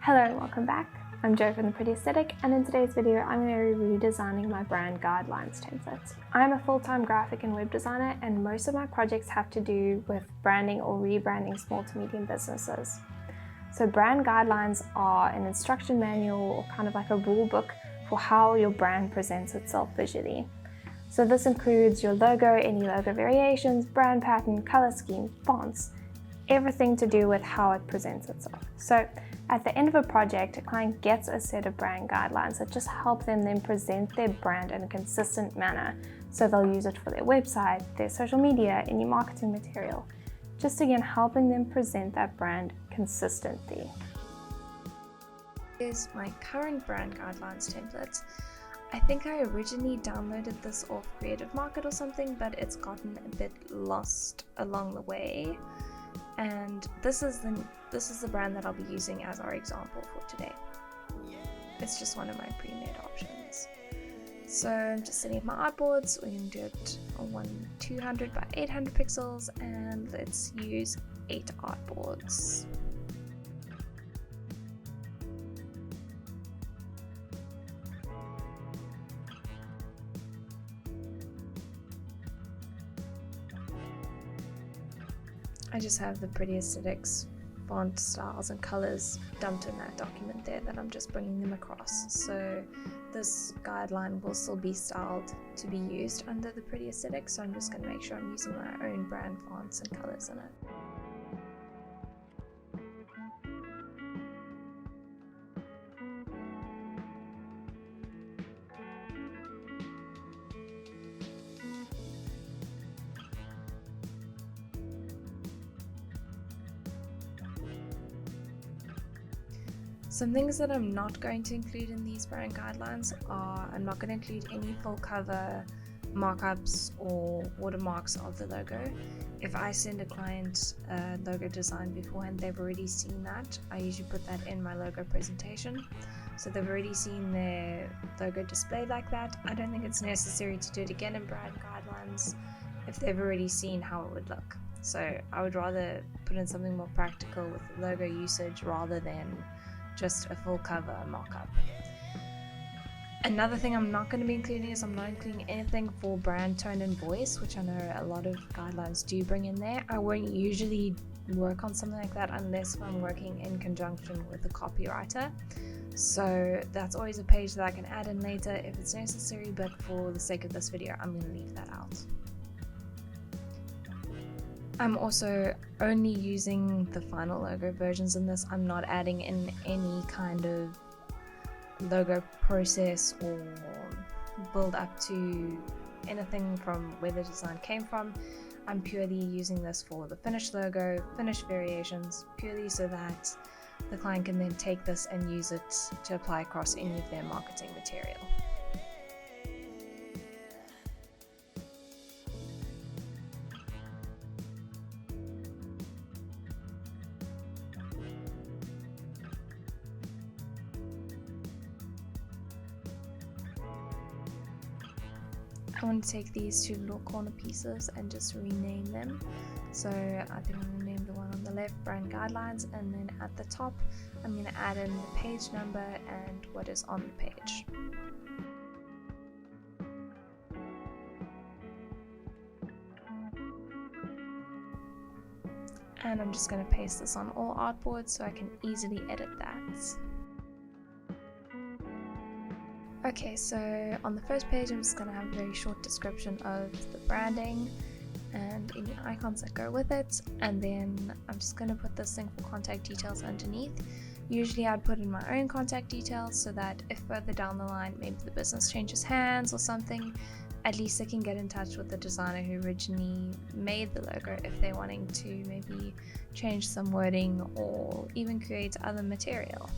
Hello and welcome back. I'm Jo from The Pretty Aesthetic, and in today's video I'm going to be redesigning my brand guidelines templates. I'm a full-time graphic and web designer, and most of my projects have to do with branding or rebranding small to medium businesses. So brand guidelines are an instruction manual or kind of like a rule book for how your brand presents itself visually. So this includes your logo, any logo variations, brand pattern, color scheme, fonts, everything to do with how it presents itself. So at the end of a project, a client gets a set of brand guidelines that just help them then present their brand in a consistent manner. So they'll use it for their website, their social media, any marketing material. Just again, helping them present that brand consistently. Here's my current brand guidelines template. I think I originally downloaded this off Creative Market or something, but it's gotten a bit lost along the way. And this is the brand that I'll be using as our example for today. It's just one of my pre-made options. So I'm just setting up my artboards. We're going to do it on 200 by 800 pixels, and let's use 8 artboards. I just have the Pretty Aesthetics font styles and colors dumped in that document there that I'm just bringing them across. So this guideline will still be styled to be used under the Pretty Aesthetics, so I'm just going to make sure I'm using my own brand fonts and colors in it. Some things that I'm not going to include in these brand guidelines are I'm not going to include any full cover markups or watermarks of the logo. If I send a client a logo design beforehand, they've already seen that. I usually put that in my logo presentation. So they've already seen their logo displayed like that. I don't think it's necessary to do it again in brand guidelines if they've already seen how it would look. So I would rather put in something more practical with logo usage rather than just a full cover markup. Another thing I'm not going to be including is I'm not including anything for brand tone and voice, which I know a lot of guidelines do bring in there. I won't usually work on something like that unless I'm working in conjunction with a copywriter. So that's always a page that I can add in later if it's necessary, but for the sake of this video, I'm going to leave that out. I'm also only using the final logo versions in this. I'm not adding in any kind of logo process or build up to anything from where the design came from. I'm purely using this for the finished logo, finished variations, purely so that the client can then take this and use it to apply across any of their marketing material. I want to take these two little corner pieces and just rename them. So I think I'm going to name the one on the left brand guidelines, and then at the top I'm going to add in the page number and what is on the page. And I'm just going to paste this on all artboards so I can easily edit that. Okay, so on the first page I'm just going to have a very short description of the branding and any icons that go with it, and then I'm just going to put this thing for contact details underneath. Usually I'd put in my own contact details so that if further down the line maybe the business changes hands or something, at least they can get in touch with the designer who originally made the logo if they're wanting to maybe change some wording or even create other material.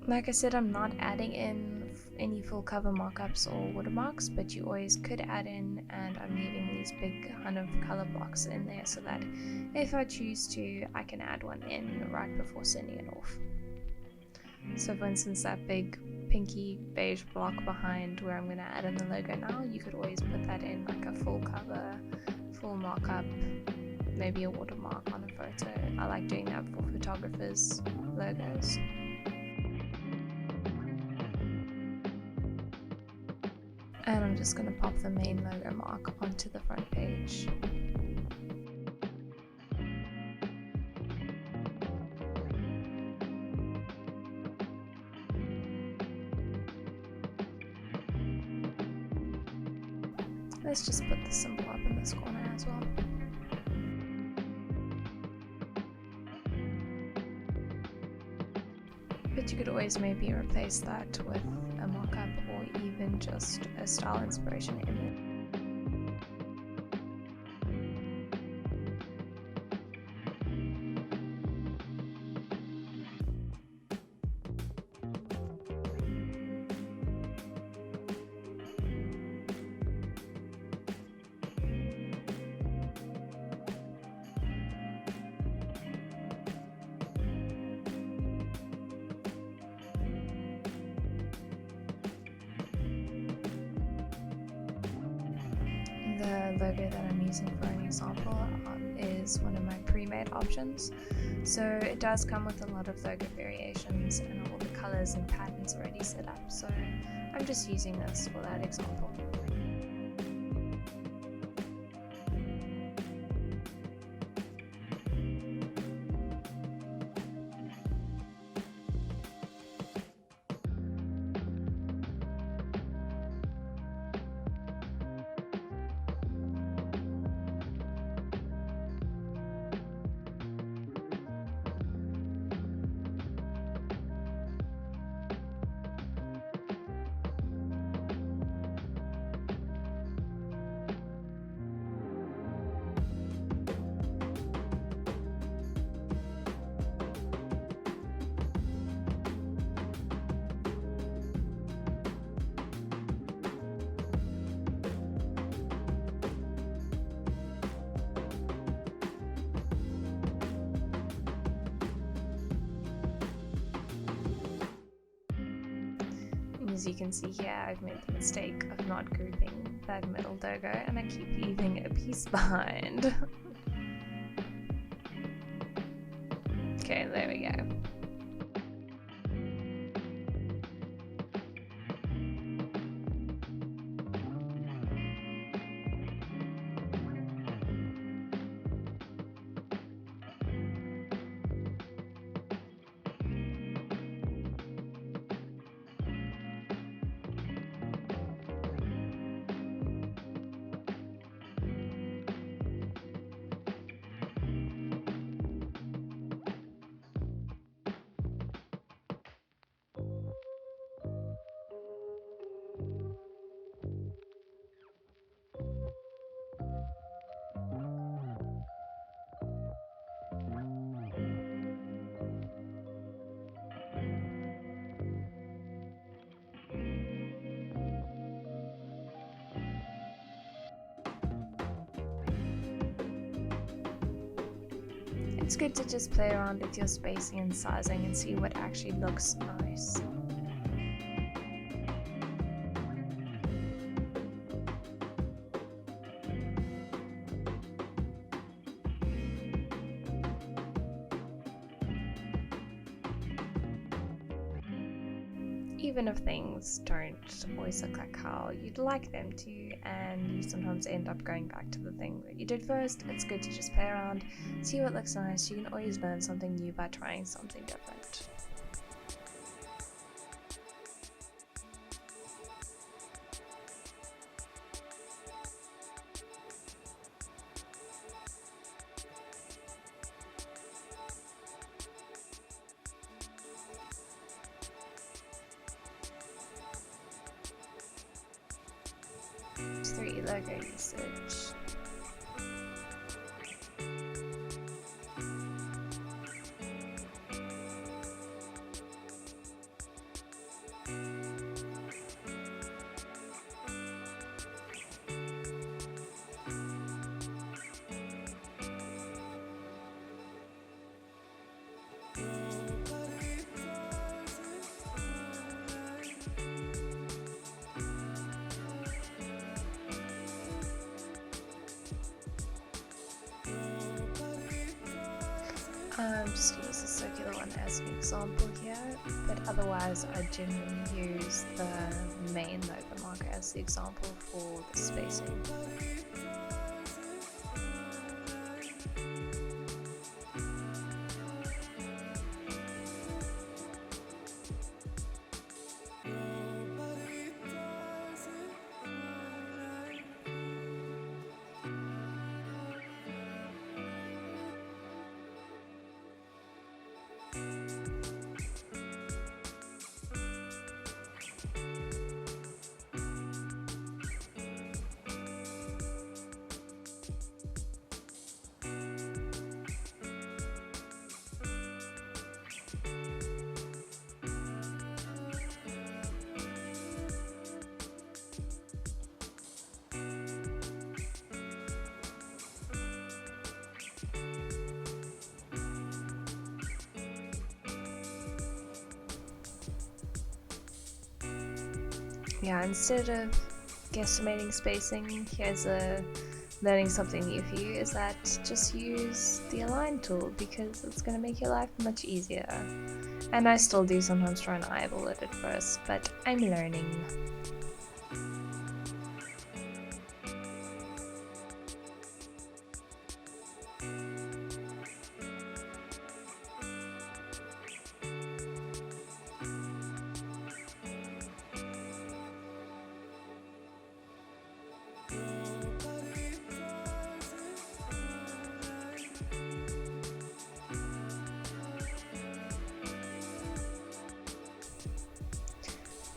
Like I said, I'm not adding in any full cover markups or watermarks, but you always could add in, and I'm leaving these big kind of color blocks in there so that if I choose to, I can add one in right before sending it off. So for instance, that big pinky beige block behind where I'm going to add in the logo now, you could always put that in like a full cover, full markup, maybe a watermark on a photo. I like doing that for photographers' logos. And I'm just going to pop the main logo mark onto the front page. Let's just put the symbol up in this corner as well. But you could always maybe replace that with a mock-up or even just a style inspiration image. The logo that I'm using for an example is one of my pre-made options. So it does come with a lot of logo variations and all the colors and patterns already set up. So I'm just using this for that example. As you can see here, I've made the mistake of not grouping that middle logo and I keep leaving a piece behind. Okay, there we go. It's good to just play around with your spacing and sizing and see what actually looks nice. Even if things don't always look like how you'd like them to, and you sometimes end up going back to the thing that you did first, it's good to just play around, see what looks nice. You can always learn something new by trying something different. Logo usage. I'm just going to use the circular one as an example here, but otherwise I generally use the main logo marker as the example for the spacing. Yeah, instead of guesstimating spacing, here's a learning something new for you, is that just use the align tool because it's going to make your life much easier. And I still do sometimes try and eyeball it at first, but I'm learning.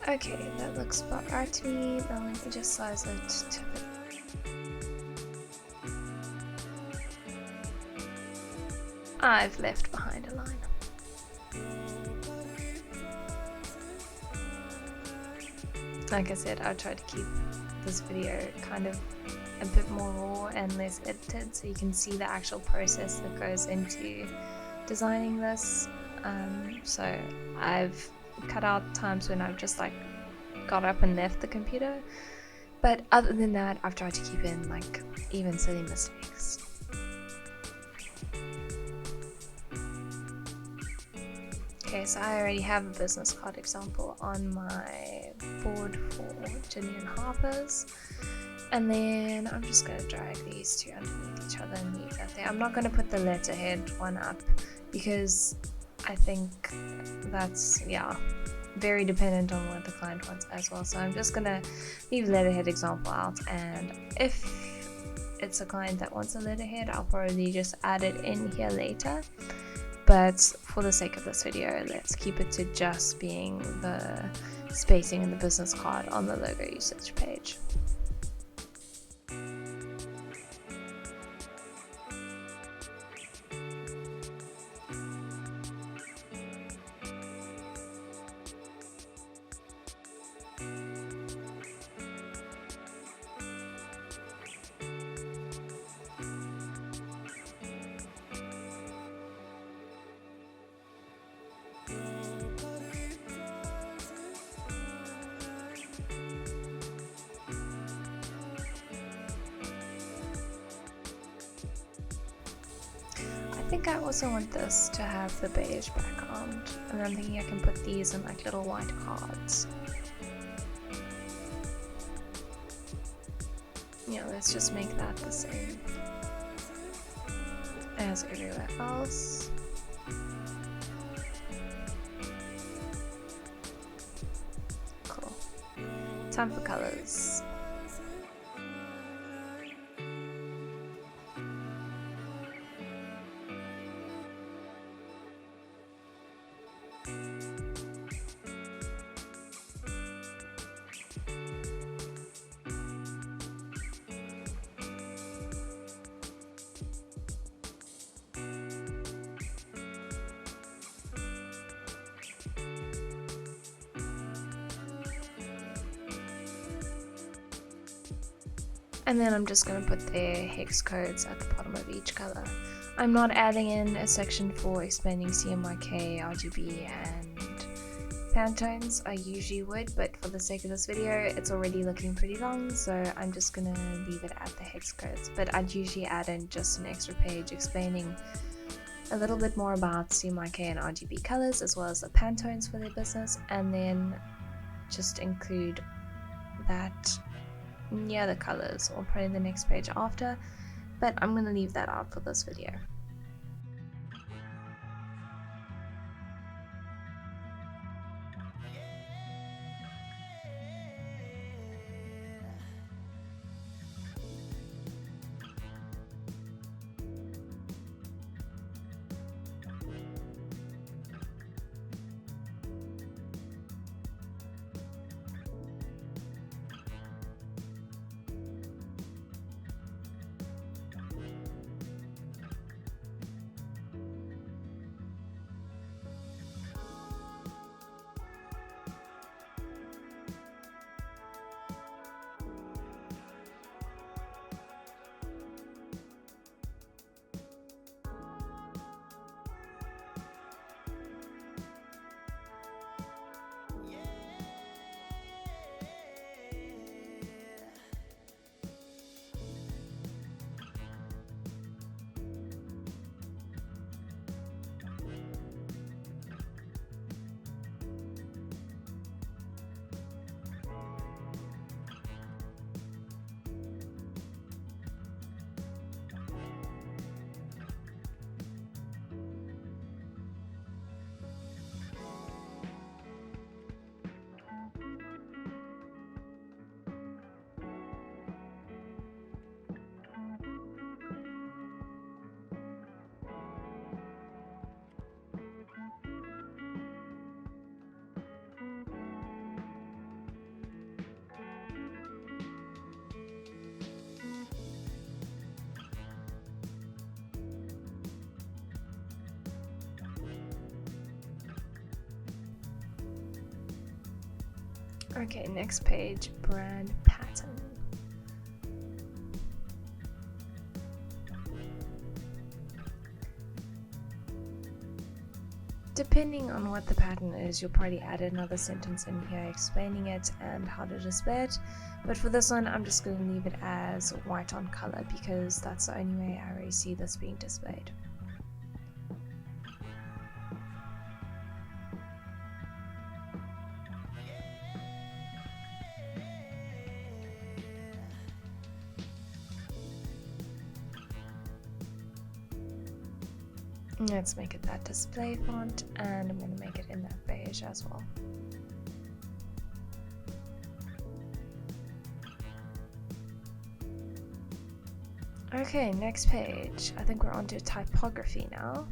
Okay, that looks about right to me. Now let me just size it to fit. I've left behind a line. Like I said, I tried to keep this video kind of a bit more raw and less edited, so you can see the actual process that goes into designing this. So I've cut out times when I've just like got up and left the computer, but other than that I've tried to keep in like even silly mistakes. Okay, so I already have a business card example on my board for Gillian Harper's, and then I'm just going to drag these two underneath each other and leave that there. I'm not going to put the letterhead one up because I think that's, very dependent on what the client wants as well. So I'm just going to leave the letterhead example out, and if it's a client that wants a letterhead, I'll probably just add it in here later. But for the sake of this video, let's keep it to just being the spacing in the business card on the logo usage page. I think I also want this to have the beige background, and I'm thinking I can put these in like little white cards. Yeah, let's just make that the same as everywhere else. Cool. Time for colors. And then I'm just going to put their hex codes at the bottom of each color. I'm not adding in a section for explaining CMYK, RGB, and Pantones. I usually would, but for the sake of this video, it's already looking pretty long, so I'm just going to leave it at the hex codes. But I'd usually add in just an extra page explaining a little bit more about CMYK and RGB colors as well as the Pantones for their business, and then just include that near the colors or probably the next page after, but I'm going to leave that out for this video. Okay, next page, brand pattern. Depending on what the pattern is, you'll probably add another sentence in here explaining it and how to display it. But for this one, I'm just going to leave it as white on color because that's the only way I really see this being displayed. Let's make it that display font, and I'm going to make it in that beige as well. Okay, next page. I think we're on to typography now.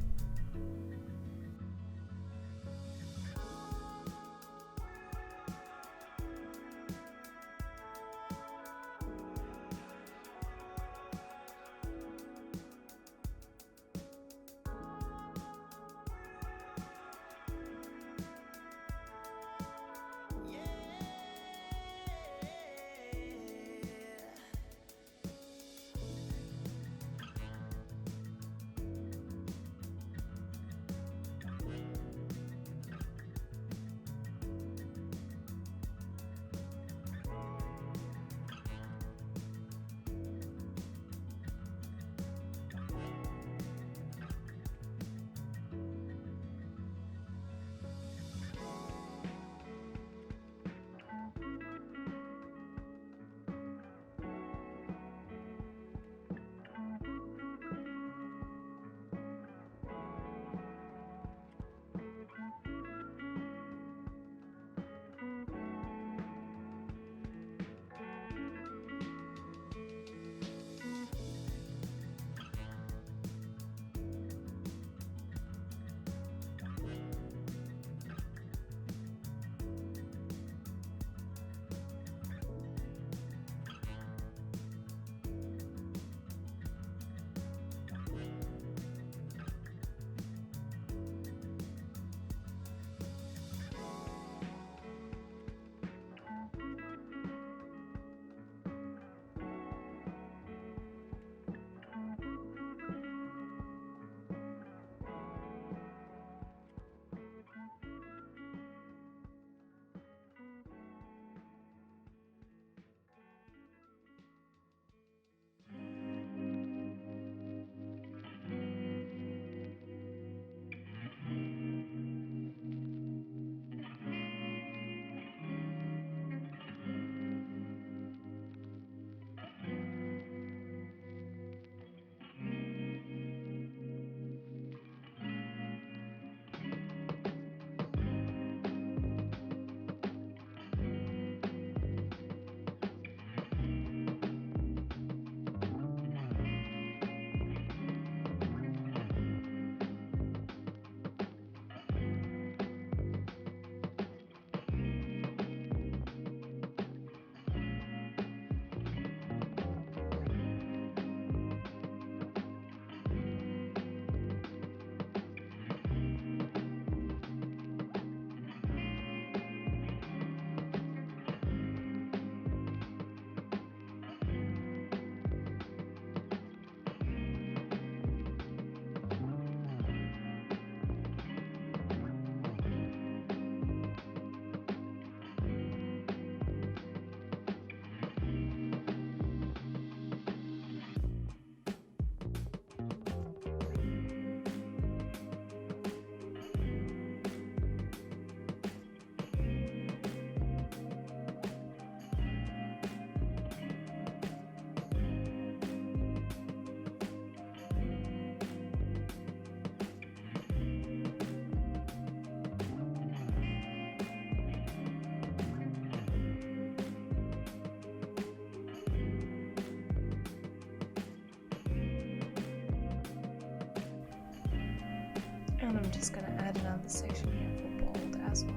And I'm just going to add another section here for bold as well.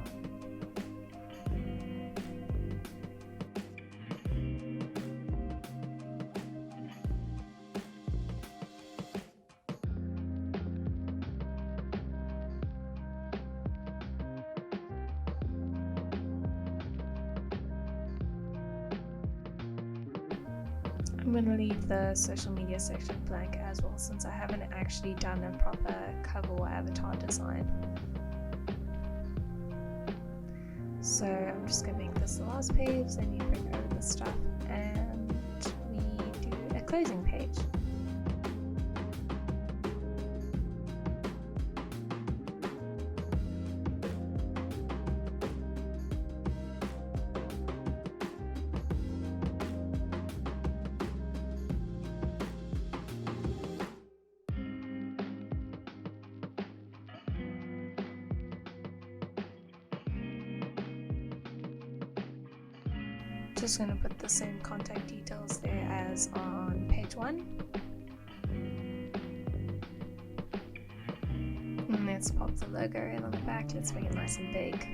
I'm going to leave the social media section blank as well, since I haven't actually done a proper cover or avatar design. So I'm just going to make this the last page, then you bring over the stuff, and we do a closing page. Just going to put the same contact details there as on page 1. And let's pop the logo in on the back. Let's make it nice and big.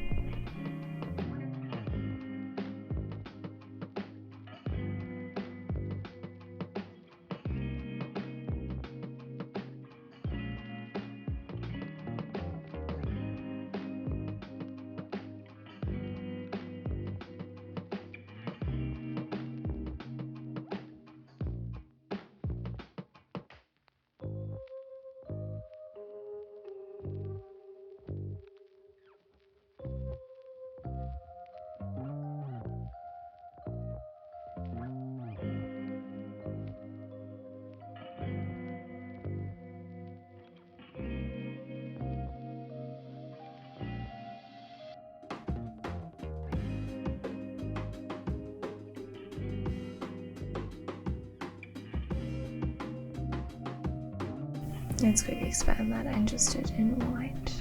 Let's quickly expand that and just do it in white.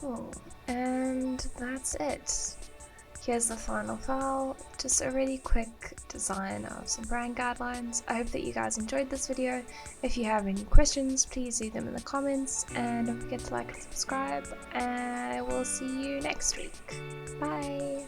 Cool, and that's it. Here's the final file, just a really quick design of some brand guidelines. I hope that you guys enjoyed this video. If you have any questions, please leave them in the comments, and don't forget to like and subscribe, and I will see you next week. Bye!